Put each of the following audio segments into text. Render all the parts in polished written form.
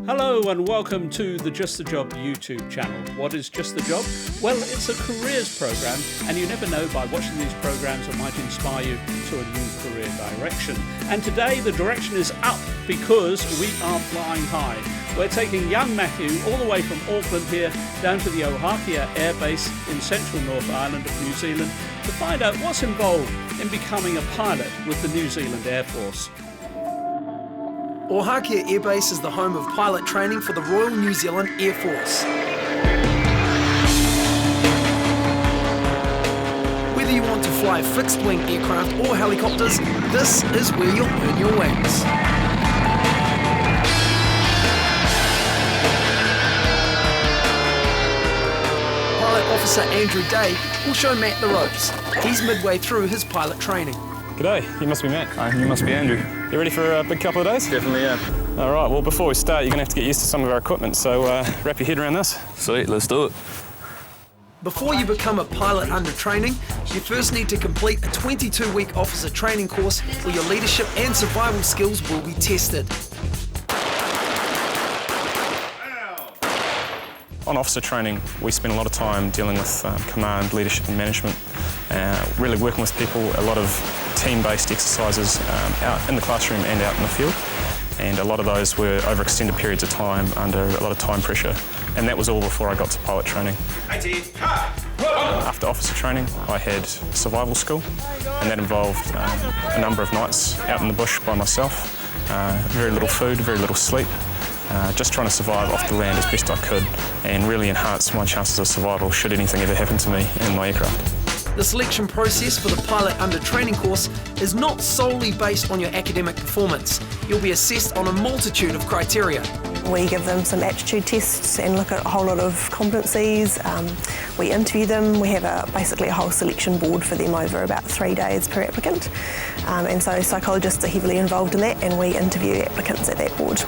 Hello and welcome to the Just the Job YouTube channel. What is Just the Job? Well, it's a careers program, and you never know, by watching these programs it might inspire you to a new career direction. And today the direction is up because we are flying high. We're taking young Matthew all the way from Auckland here down to the Ohakea Air Base in central North Island of New Zealand to find out what's involved in becoming a pilot with the New Zealand Air Force. Ohakea Air Base is the home of pilot training for the Royal New Zealand Air Force. Whether you want to fly fixed-wing aircraft or helicopters, this is where you'll earn your wings. Pilot Officer Andrew Day will show Matt the ropes. He's midway through his pilot training. G'day, you must be Matt. Hi, you must be Andrew. You ready for a big couple of days? Definitely, yeah. All right, well, before we start, you're going to have to get used to some of our equipment, so wrap your head around this. Sweet, let's do it. Before you become a pilot under training, you first need to complete a 22-week officer training course where your leadership and survival skills will be tested. On officer training, we spend a lot of time dealing with command, leadership and management, really working with people, a lot of team-based exercises out in the classroom and out in the field. And a lot of those were over extended periods of time under a lot of time pressure. And that was all before I got to pilot training. After officer training, I had survival school, and that involved a number of nights out in the bush by myself, very little food, very little sleep, just trying to survive off the land as best I could and really enhance my chances of survival should anything ever happen to me in my aircraft. The selection process for the pilot under training course is not solely based on your academic performance. You'll be assessed on a multitude of criteria. We give them some aptitude tests and look at a whole lot of competencies. We interview them. We have basically a whole selection board for them over about 3 days per applicant. And so psychologists are heavily involved in that, and we interview applicants at that board.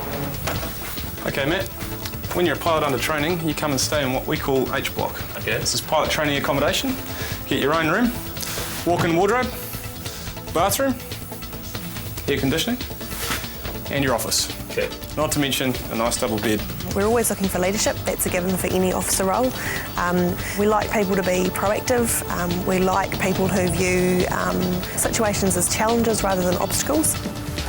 Okay, Matt, when you're a pilot under training, you come and stay in what we call H block. Okay. This is pilot training accommodation. Get your own room, walk-in wardrobe, bathroom, air conditioning, and your office. Okay. Not to mention a nice double bed. We're always looking for leadership. That's a given for any officer role. We like people to be proactive. We like people who view situations as challenges rather than obstacles.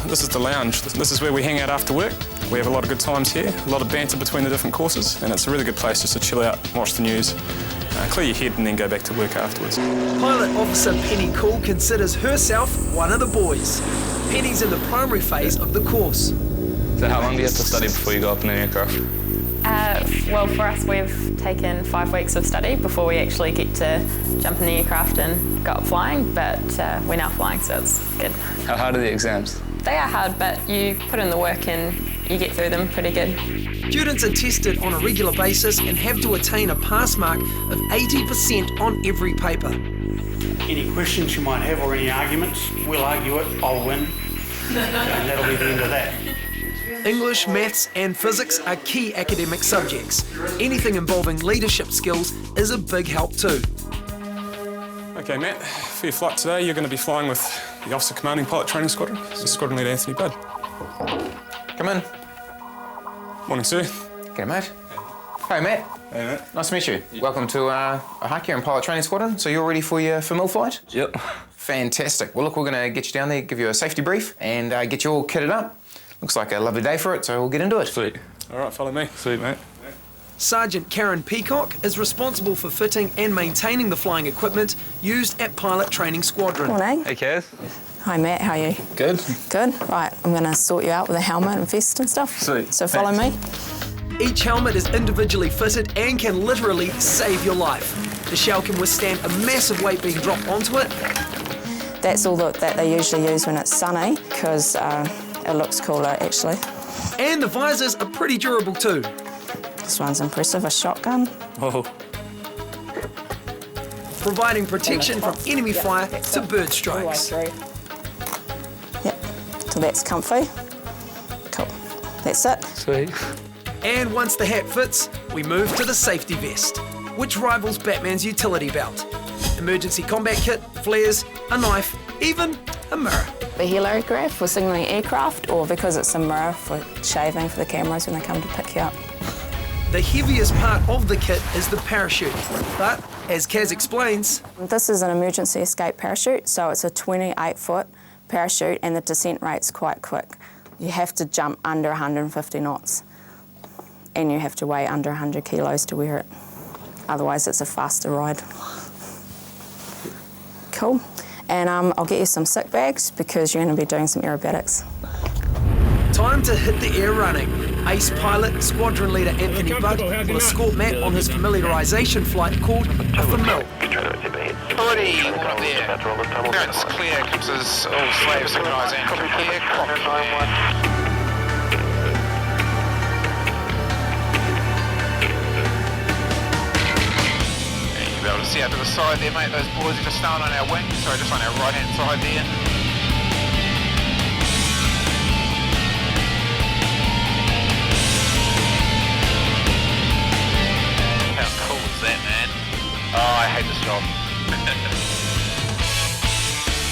This is the lounge. This is where we hang out after work. We have a lot of good times here, a lot of banter between the different courses, and it's a really good place just to chill out, watch the news, clear your head and then go back to work afterwards. Pilot Officer Penny Cool considers herself one of the boys. Penny's in the primary phase of the course. So how long do you have to study before you go up in an aircraft? Well, for us, we've taken 5 weeks of study before we actually get to jump in the aircraft and go up flying, but we're now flying, so it's good. How hard are the exams? They are hard, but you put in the work and you get through them pretty good. Students are tested on a regular basis and have to attain a pass mark of 80% on every paper. Any questions you might have or any arguments, we'll argue it, I'll win, and that'll be the end of that. English, maths and physics are key academic subjects. Anything involving leadership skills is a big help too. Okay, Matt, for your flight today, you're going to be flying with the Officer Commanding Pilot Training Squadron. This is Squadron Leader Anthony Budd. Come in. Morning, sir. G'day, mate. Hey, Matt. Hey, Matt. Nice to meet you. Welcome to Ohakea and Pilot Training Squadron. So you're ready for your FMIL flight? Yep. Fantastic. Well, look, we're going to get you down there, give you a safety brief, and get you all kitted up. Looks like a lovely day for it, so we'll get into it. Sweet. All right, follow me. Sweet, mate. Sergeant Karen Peacock is responsible for fitting and maintaining the flying equipment used at Pilot Training Squadron. Morning. Hey, Kaz. Hi Matt, how are you? Good. Good. Right, I'm going to sort you out with a helmet and vest and stuff. Sweet. So follow me. Each helmet is individually fitted and can literally save your life. The shell can withstand a massive weight being dropped onto it. That's all that they usually use when it's sunny, because it looks cooler actually. And the visors are pretty durable too. This one's impressive, a shotgun. Whoa. Providing protection from enemy fire to bird strikes. Yep, so that's comfy. Cool, that's it. Sweet. And once the hat fits, we move to the safety vest, which rivals Batman's utility belt. Emergency combat kit, flares, a knife, even a mirror. The helograph for signalling aircraft, or because it's a mirror for shaving for the cameras when they come to pick you up. The heaviest part of the kit is the parachute, but as Kaz explains, This is an emergency escape parachute, so it's a 28-foot parachute and the descent rate's quite quick. You have to jump under 150 knots and you have to weigh under 100 kilos to wear it. Otherwise it's a faster ride. Cool. And I'll get you some sick bags because you're going to be doing some aerobatics. time to hit the air running. Ace pilot, squadron leader Anthony Budd will escort Matt on his familiarisation flight called a famil. Already warm up there. Clearance clear, keeps us all slaves synchronising. Clear, clear. You'll be able to see out to the side there, mate. Those boys are just starting on our wing, so just on our right-hand side there. How cool is that, man? Oh, I hate this job.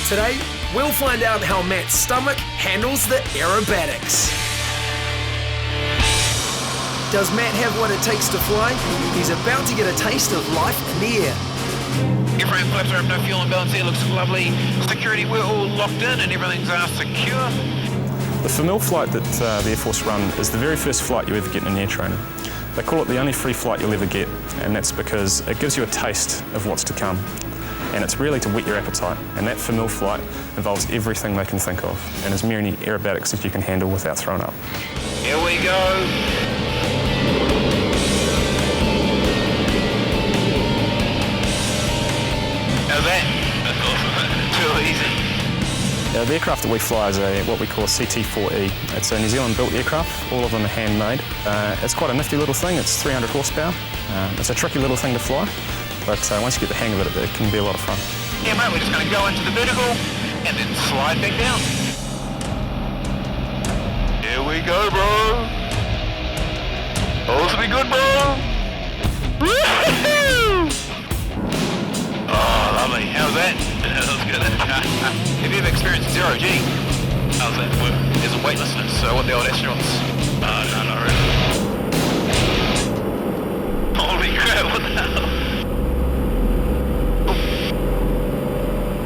Today, we'll find out how Matt's stomach handles the aerobatics. Does Matt have what it takes to fly? He's about to get a taste of life in the air. Airframe flaps are up, no fuel imbalance here, looks lovely. Security, we're all locked in and everything's secure. The famil flight that the Air Force run is the very first flight you ever get in air training. They call it the only free flight you'll ever get, and that's because it gives you a taste of what's to come. And it's really to whet your appetite, and that famil flight involves everything they can think of, and as many aerobatics as you can handle without throwing up. Here we go. How's that? Too easy. The aircraft that we fly is what we call a CT-4E. It's a New Zealand-built aircraft. All of them are handmade. It's quite a nifty little thing. It's 300 horsepower. It's a tricky little thing to fly, but once you get the hang of it, it can be a lot of fun. Yeah, mate, we're just going to go into the vertical and then slide back down. Here we go, bro. Oh, this will be good, bro. Woo-hoo! Oh, lovely. How's that? That was good. Have you ever experienced zero G? How's that work? There's a weightlessness, so what the old astronauts... No, not really. Holy crap, what the hell?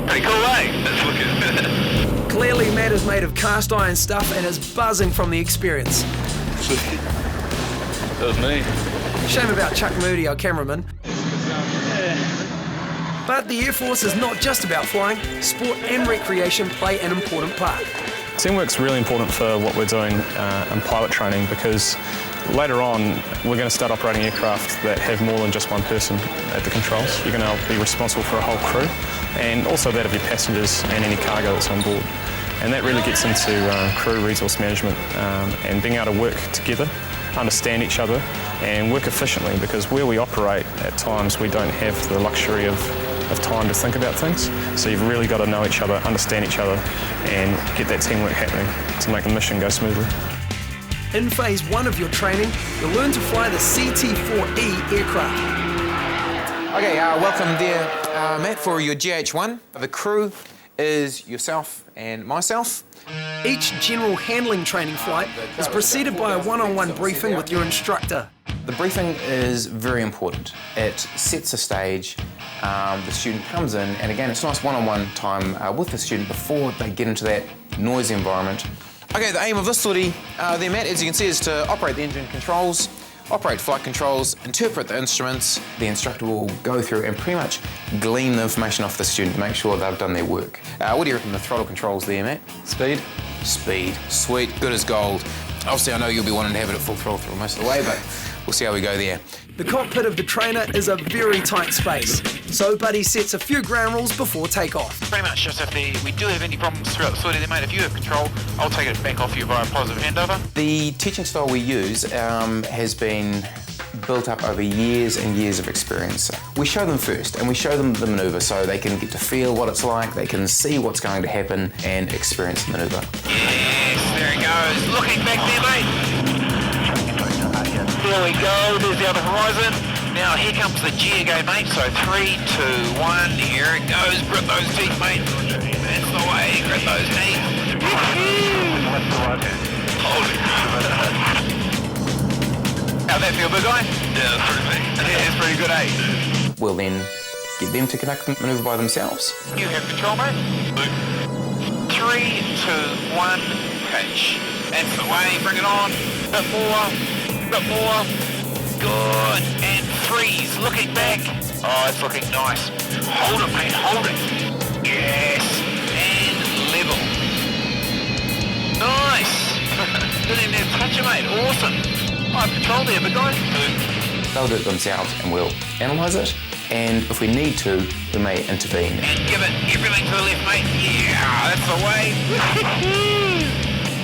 Pretty cool, eh? That's looking... Clearly, Matt is made of cast iron stuff and is buzzing from the experience. That was me. Shame about Chuck Moody, our cameraman. But the Air Force is not just about flying. Sport and recreation play an important part. Teamwork's really important for what we're doing in pilot training, because later on we're going to start operating aircraft that have more than just one person at the controls. You're going to be responsible for a whole crew, and also that of your passengers and any cargo that's on board. And that really gets into crew resource management and being able to work together, understand each other and work efficiently, because where we operate at times we don't have the luxury of time to think about things. So you've really got to know each other, understand each other and get that teamwork happening to make the mission go smoothly. In phase 1 of your training, you'll learn to fly the CT-4E aircraft. Okay, welcome there, Matt, for your GH1. The crew is yourself and myself. Each general handling training flight is preceded by a one-on-one briefing with your instructor. The briefing is very important. It sets the stage. The student comes in, and again, it's nice one-on-one time with the student before they get into that noisy environment. Okay, the aim of this study there, Matt, as you can see, is to operate the engine controls, operate flight controls, interpret the instruments. The instructor will go through and pretty much glean the information off the student to make sure they've done their work. What do you reckon the throttle controls there, Matt? Speed? Speed. Sweet, good as gold. Obviously, I know you'll be wanting to have it at full throttle through most of the way, but we'll see how we go there. The cockpit of the trainer is a very tight space, so Buddy sets a few ground rules before takeoff. Pretty much just if we do have any problems throughout the study, then, mate, if you have control, I'll take it back off you via a positive handover. The teaching style we use has been built up over years and years of experience. We show them first, and we show them the manoeuvre so they can get to feel what it's like, they can see what's going to happen and experience the manoeuvre. Yes, there it goes. Looking back there, mate. There we go, there's the other horizon. Now here comes the G-go, mate. So 3, 2, 1, here it goes. Grip those teeth, mate. That's the way, grip those teeth. Hold it. How'd that feel, big guy? Yeah, that's pretty big. Yeah, it's pretty good, eh? We'll then get them to conduct the manoeuvre by themselves. You have control, mate. 3, 2, 1, pitch. That's the way, bring it on. Bit more. Good. And freeze, looking back. Oh, it's looking nice. Hold it, mate, hold it. Yes. And level. Nice. Didn't even have to touch it, mate. Awesome. I have control there, big guy. They'll do it themselves and we'll analyse it. And if we need to, we may intervene. And give it everything to the left, mate. Yeah, that's the way.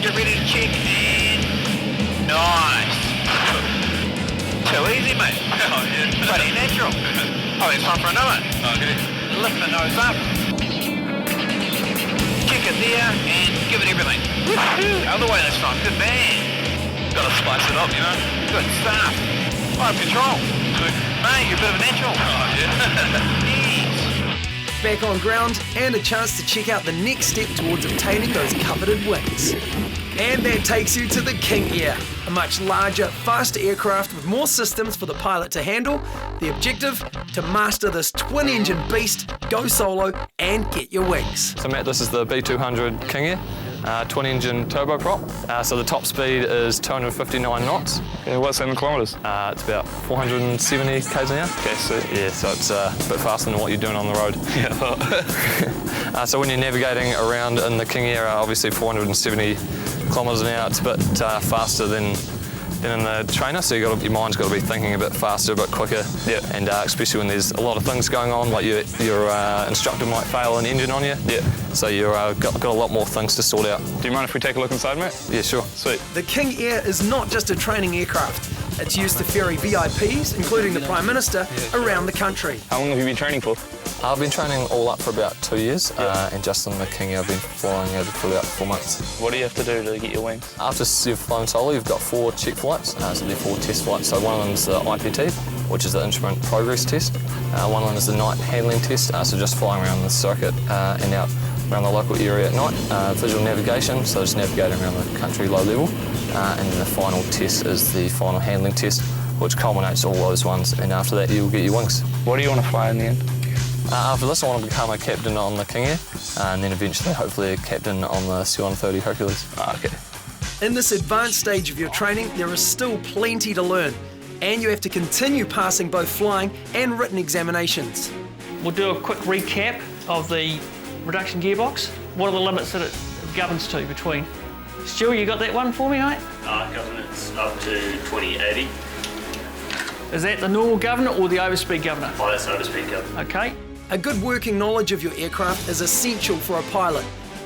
Get ready to check. And nice. Too easy, mate. Oh, yeah. Bloody natural. Oh, it's time for another. Okay. Lift the nose up. Check it there and give it everything. Other way this time. Good man. Gotta spice it up, you know. Good stuff. I have control. Mate, you're a bit of a natural. Oh, yeah. Yes. Back on ground and a chance to check out the next step towards obtaining those coveted wings. And that takes you to the King Air, a much larger, faster aircraft with more systems for the pilot to handle. The objective, to master this twin-engine beast, go solo and get your wings. So Matt, this is the B200 King Air, twin-engine turboprop. So the top speed is 259 knots. Okay, what's that in kilometres? It's about 470 k's an hour. Okay, so Yeah, so it's a bit faster than what you're doing on the road. yeah. So when you're navigating around in the King Air, obviously 470 kilometres an hour, it's a bit faster than in the trainer, so your mind's got to be thinking a bit faster, a bit quicker. Yeah. And especially when there's a lot of things going on, like your instructor might fail an engine on you. Yeah. So you've got a lot more things to sort out. Do you mind if we take a look inside, mate? Yeah, sure. Sweet. The King Air is not just a training aircraft. It's used to ferry VIPs, including the Prime Minister, around the country. How long have you been training for? I've been training all up for about 2 years, and just on the King Air I've been flying over for about 4 months. What do you have to do to get your wings? After you've flown solo, you've got 4 check flights, so they're 4 test flights. So one of them is the IPT, which is the instrument progress test. One of them is the night handling test, so just flying around the circuit and out around the local area at night. Visual navigation, so just navigating around the country low level. And then the final test is the final handling test, which culminates all those ones, and after that you'll get your wings. What do you want to fly in the end? After this I want to become a captain on the King Air, and then eventually hopefully a captain on the C-130 Hercules. Okay. In this advanced stage of your training, there is still plenty to learn, and you have to continue passing both flying and written examinations. We'll do a quick recap of the reduction gearbox. What are the limits that it governs to between? Stu, you got that one for me, mate? Governance up to 2080. Is that the normal governor or the overspeed governor? Oh, that's overspeed governor. Okay. A good working knowledge of your aircraft is essential for a pilot,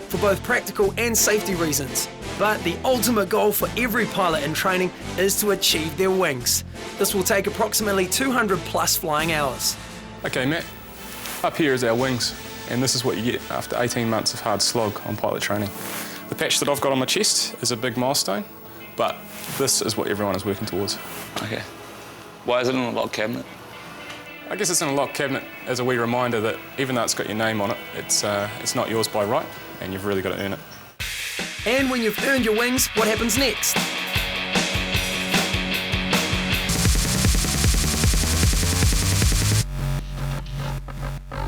for both practical and safety reasons. But the ultimate goal for every pilot in training is to achieve their wings. This will take approximately 200 plus flying hours. Okay, Matt, up here is our wings, and this is what you get after 18 months of hard slog on pilot training. The patch that I've got on my chest is a big milestone, but this is what everyone is working towards. Okay. Why is it in a locked cabinet? I guess it's in a locked cabinet as a wee reminder that even though it's got your name on it, it's not yours by right, and you've really got to earn it. And when you've earned your wings, what happens next?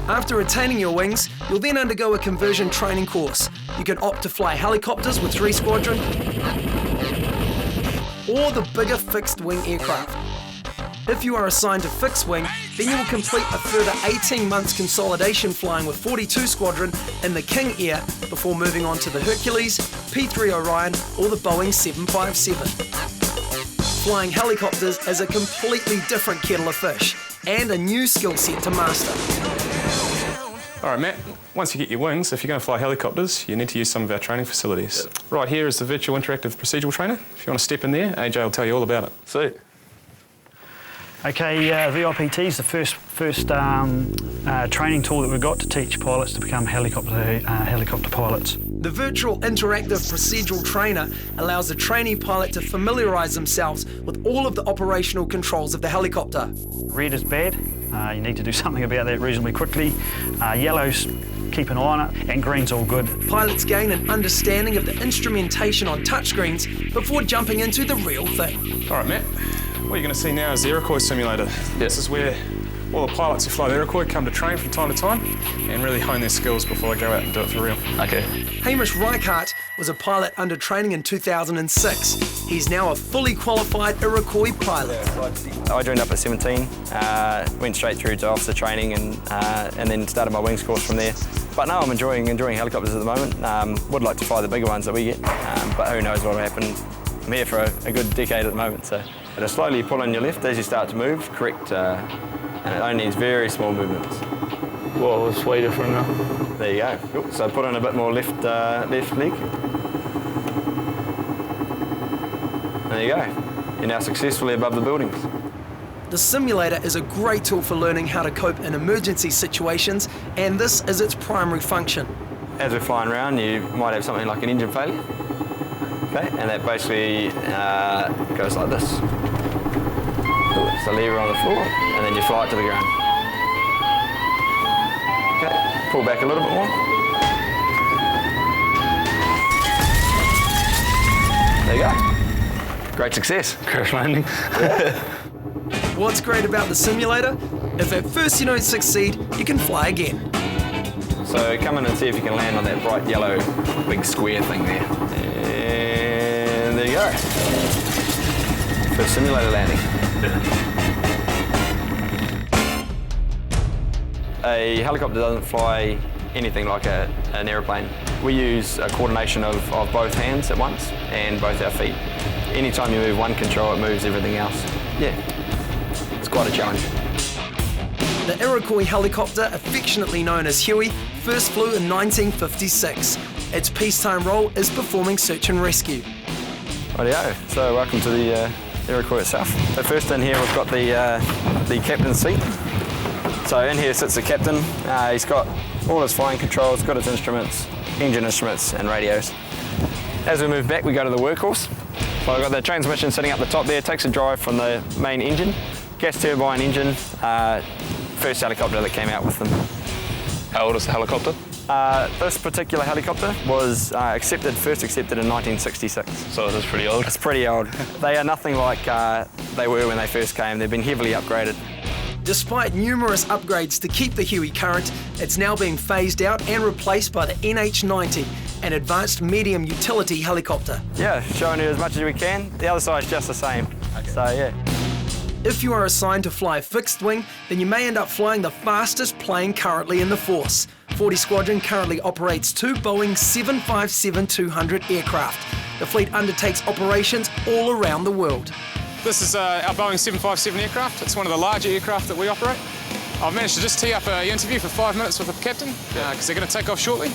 After attaining your wings, you'll then undergo a conversion training course. You can opt to fly helicopters with 3 Squadron or the bigger fixed-wing aircraft. If you are assigned to fixed wing, then you will complete a further 18 months consolidation flying with 42 Squadron in the King Air before moving on to the Hercules, P-3 Orion or the Boeing 757. Flying helicopters is a completely different kettle of fish and a new skill set to master. All right, Matt, once you get your wings, if you're going to fly helicopters, you need to use some of our training facilities. Right here is the virtual interactive procedural trainer. If you want to step in there, AJ will tell you all about it. Sweet. Okay, VIPT is the first training tool that we've got to teach pilots to become helicopter pilots. The virtual interactive procedural trainer allows the trainee pilot to familiarise themselves with all of the operational controls of the helicopter. Red is bad, you need to do something about that reasonably quickly. Yellow's keep an eye on it, and green's all good. Pilots gain an understanding of the instrumentation on touchscreens before jumping into the real thing. All right, Matt, what you're going to see now is the Iroquois Simulator. This is where all the pilots who fly the Iroquois come to train from time to time and really hone their skills before they go out and do it for real. Okay. Hamish Reichardt was a pilot under training in 2006. He's now a fully qualified Iroquois pilot. I joined up at 17, went straight through to officer training and then started my wings course from there. But no, I'm enjoying helicopters at the moment. Would like to fly the bigger ones that we get, but who knows what will happen. I'm here for a good decade at the moment, so. Just slowly pull in your left as you start to move, correct, and it only needs very small movements. Whoa, it's way different now. There you go. Cool. So put in a bit more left leg. There you go. You're now successfully above the buildings. The simulator is a great tool for learning how to cope in emergency situations, and this is its primary function. As we're flying around, you might have something like an engine failure. Okay, and that basically goes like this. It's a lever on the floor, and then you fly it to the ground. Okay, pull back a little bit more. There you go. Great success. Crash landing. What's great about the simulator? If at first you don't succeed, you can fly again. So come in and see if you can land on that bright yellow big square thing there. And there you go. First simulator landing. A helicopter doesn't fly anything like an aeroplane. We use a coordination of both hands at once and both our feet. Anytime you move one control, it moves everything else. Yeah, it's quite a challenge. The Iroquois Helicopter, affectionately known as Huey, first flew in 1956. Its peacetime role is performing search and rescue. Rightio, so welcome to the Iroquois itself. So first in here we've got the captain's seat. So in here sits the captain. He's got all his flying controls, got his instruments, engine instruments and radios. As we move back, we go to the workhorse. So I've got the transmission sitting up the top there, takes a drive from the main engine, gas turbine engine, first helicopter that came out with them. How old is the helicopter? This particular helicopter was first accepted in 1966. So it is pretty old? It's pretty old. They are nothing like they were when they first came. They've been heavily upgraded. Despite numerous upgrades to keep the Huey current, it's now being phased out and replaced by the NH90, an advanced medium utility helicopter. Yeah, showing you as much as we can. The other side's just the same. Okay. So yeah. If you are assigned to fly fixed wing, then you may end up flying the fastest plane currently in the force. 40 Squadron currently operates 2 Boeing 757-200 aircraft. The fleet undertakes operations all around the world. This is our Boeing 757 aircraft. It's one of the larger aircraft that we operate. I've managed to just tee up an interview for 5 minutes with the captain because they're going to take off shortly.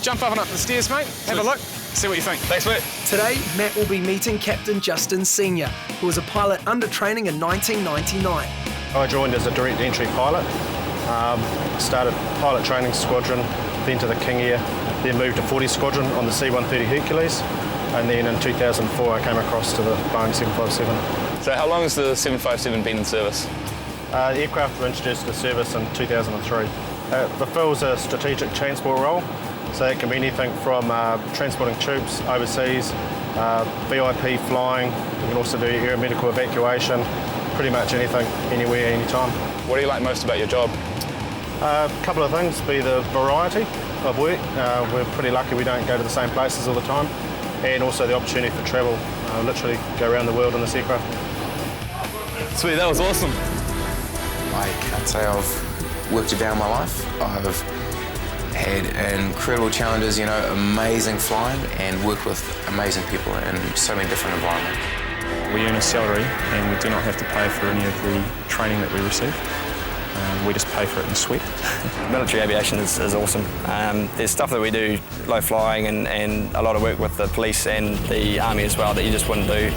Jump up and up the stairs, mate. Have a look. See what you think. Thanks, mate. Today, Matt will be meeting Captain Justin Sr., who was a pilot under training in 1999. I joined as a direct entry pilot. Started pilot training squadron, then to the King Air, then moved to 40 Squadron on the C-130 Hercules, and then in 2004 I came across to the Boeing 757. So how long has the 757 been in service? The aircraft were introduced to service in 2003. It fulfills a strategic transport role, so it can be anything from transporting troops overseas, VIP flying, we can also do air medical evacuation, pretty much anything, anywhere, anytime. What do you like most about your job? A couple of things, be the variety of work. We're pretty lucky we don't go to the same places all the time, and also the opportunity for travel, literally go around the world in this aircraft. Sweet, that was awesome. I can't say I've worked a day in my life. I've had incredible challenges, you know, amazing flying, and worked with amazing people in so many different environments. We earn a salary and we do not have to pay for any of the training that we receive. We just pay for it in sweat. Military aviation is awesome. There's stuff that we do, low flying and a lot of work with the police and the army as well that you just wouldn't do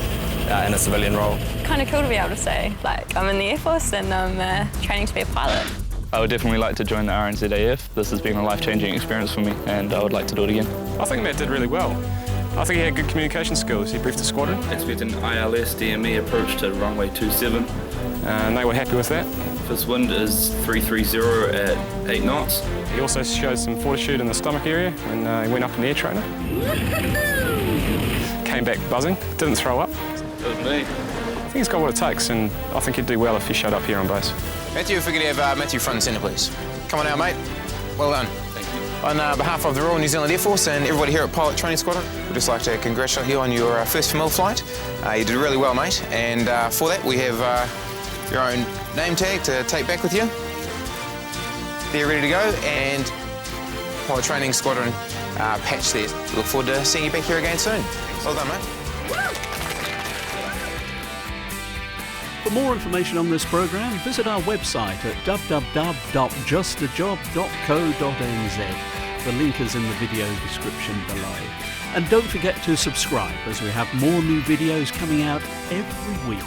in a civilian role. Kind of cool to be able to say, like, I'm in the Air Force and I'm training to be a pilot. I would definitely like to join the RNZAF. This has been a life-changing experience for me and I would like to do it again. I think Matt did really well. I think he had good communication skills. He briefed the squadron. Expect an ILS DME approach to runway 27. And they were happy with that. This wind is 330 at 8 knots. He also showed some fortitude in the stomach area when he went up in the air trainer. Came back buzzing, didn't throw up. That was me. I think he's got what it takes, and I think he'd do well if he showed up here on base. Matthew, if we could have Matthew front and centre, please. Come on out, mate. Well done. Thank you. On behalf of the Royal New Zealand Air Force and everybody here at Pilot Training Squadron, we'd just like to congratulate you on your first familiar flight. You did really well, mate, and for that we have your own name tag to take back with you. They're ready to go, and Pilot Training Squadron patch there. We look forward to seeing you back here again soon. Well done, mate. For more information on this program, visit our website at www.justajob.co.nz. The link is in the video description below. And don't forget to subscribe, as we have more new videos coming out every week.